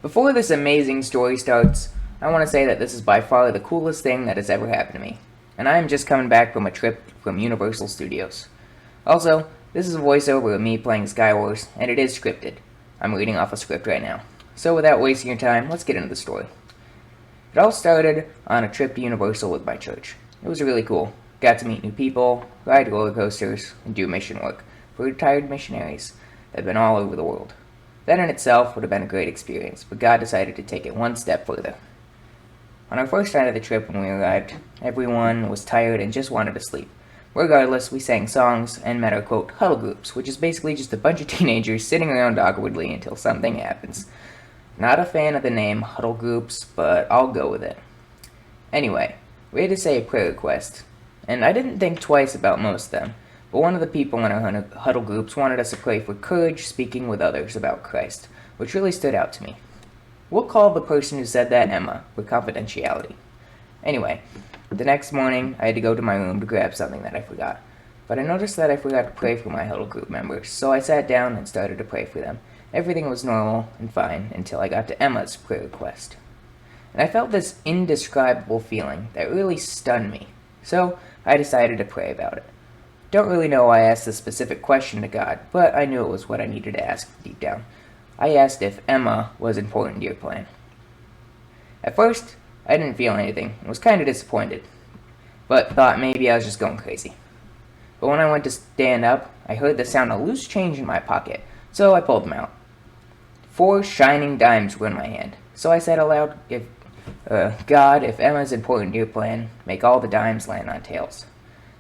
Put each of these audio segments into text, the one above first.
Before this amazing story starts, I want to say that this is by far the coolest thing that has ever happened to me, and I am just coming back from a trip from Universal Studios. Also, this is a voiceover of me playing Skywars, and it is scripted. I'm reading off a script right now. So without wasting your time, let's get into the story. It all started on a trip to Universal with my church. It was really cool. Got to meet new people, ride roller coasters, and do mission work for retired missionaries that have been all over the world. That in itself would have been a great experience, but God decided to take it one step further. On our first night of the trip when we arrived, everyone was tired and just wanted to sleep. Regardless, we sang songs and met our quote huddle groups, which is basically just a bunch of teenagers sitting around awkwardly until something happens. Not a fan of the name huddle groups, but I'll go with it. Anyway, we had to say a prayer request, and I didn't think twice about most of them. But one of the people in our huddle groups wanted us to pray for courage speaking with others about Christ, which really stood out to me. We'll call the person who said that Emma, for confidentiality. Anyway, the next morning I had to go to my room to grab something that I forgot. But I noticed that I forgot to pray for my huddle group members, so I sat down and started to pray for them. Everything was normal and fine until I got to Emma's prayer request. And I felt this indescribable feeling that really stunned me, so I decided to pray about it. Don't really know why I asked this specific question to God, but I knew it was what I needed to ask deep down. I asked if Emma was important to your plan. At first, I didn't feel anything and was kind of disappointed, but thought maybe I was just going crazy. But when I went to stand up, I heard the sound of loose change in my pocket, so I pulled them out. 4 shining dimes were in my hand, so I said aloud, God, if Emma's important to your plan, make all the dimes land on tails.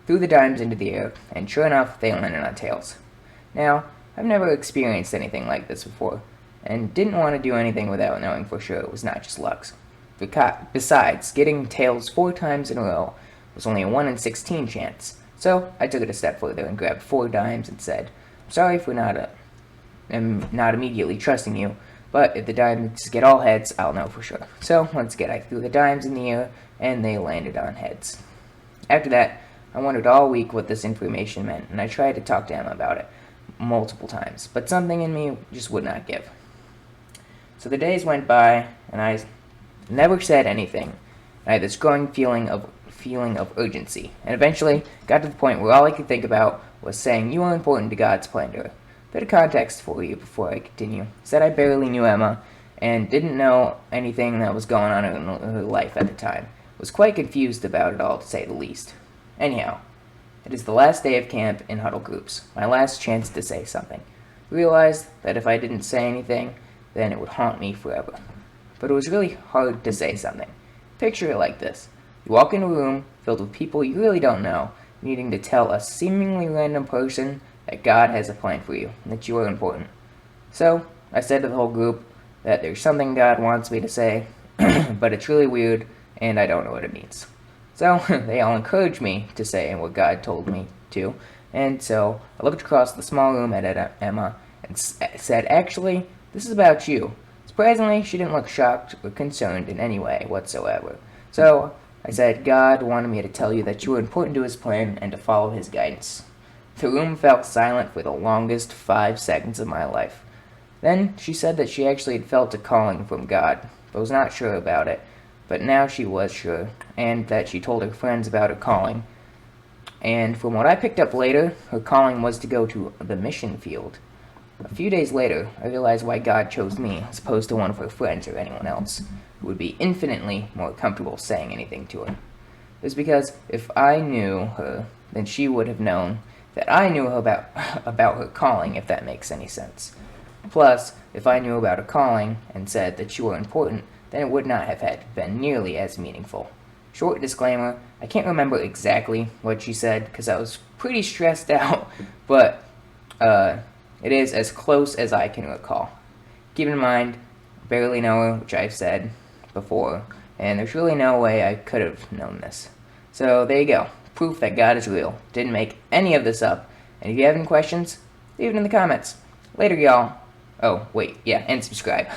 Threw the dimes into the air, and sure enough, they landed on tails. Now, I've never experienced anything like this before, and didn't want to do anything without knowing for sure it was not just luck. Besides, getting tails 4 times in a row was only a 1 in 16 chance, so I took it a step further and grabbed 4 dimes and said, I'm sorry for not immediately trusting you, but if the dimes get all heads, I'll know for sure. So, once again, I threw the dimes in the air, and they landed on heads. After that, I wondered all week what this information meant, and I tried to talk to Emma about it multiple times, but something in me just would not give. So the days went by, and I never said anything. I had this growing feeling of urgency, and eventually got to the point where all I could think about was saying you are important to God's plan to her. Bit of context for you before I continue. Said I barely knew Emma, and didn't know anything that was going on in her life at the time. Was quite confused about it all, to say the least. Anyhow, it is the last day of camp in huddle groups, my last chance to say something. Realized that if I didn't say anything, then it would haunt me forever. But it was really hard to say something. Picture it like this. You walk into a room filled with people you really don't know, needing to tell a seemingly random person that God has a plan for you, and that you are important. So, I said to the whole group that there's something God wants me to say, but it's really weird, and I don't know what it means. So, they all encouraged me to say what God told me to, and so I looked across the small room at Emma and said, actually, this is about you. Surprisingly, she didn't look shocked or concerned in any way whatsoever. So, I said, God wanted me to tell you that you were important to his plan and to follow his guidance. The room fell silent for the longest 5 seconds of my life. Then, she said that she actually had felt a calling from God, but was not sure about it. But now she was sure, and that she told her friends about her calling. And from what I picked up later, her calling was to go to the mission field. A few days later, I realized why God chose me, as opposed to one of her friends or anyone else, who would be infinitely more comfortable saying anything to her. It was because if I knew her, then she would have known that I knew about her calling, if that makes any sense. Plus, if I knew about her calling, and said that you were important, then it would not have been nearly as meaningful. Short disclaimer, I can't remember exactly what she said because I was pretty stressed out, but it is as close as I can recall. Keep in mind, I barely know her, which I've said before, and there's really no way I could have known this. So there you go, proof that God is real. Didn't make any of this up, and if you have any questions, leave it in the comments. Later, y'all. Oh, wait, yeah, and subscribe.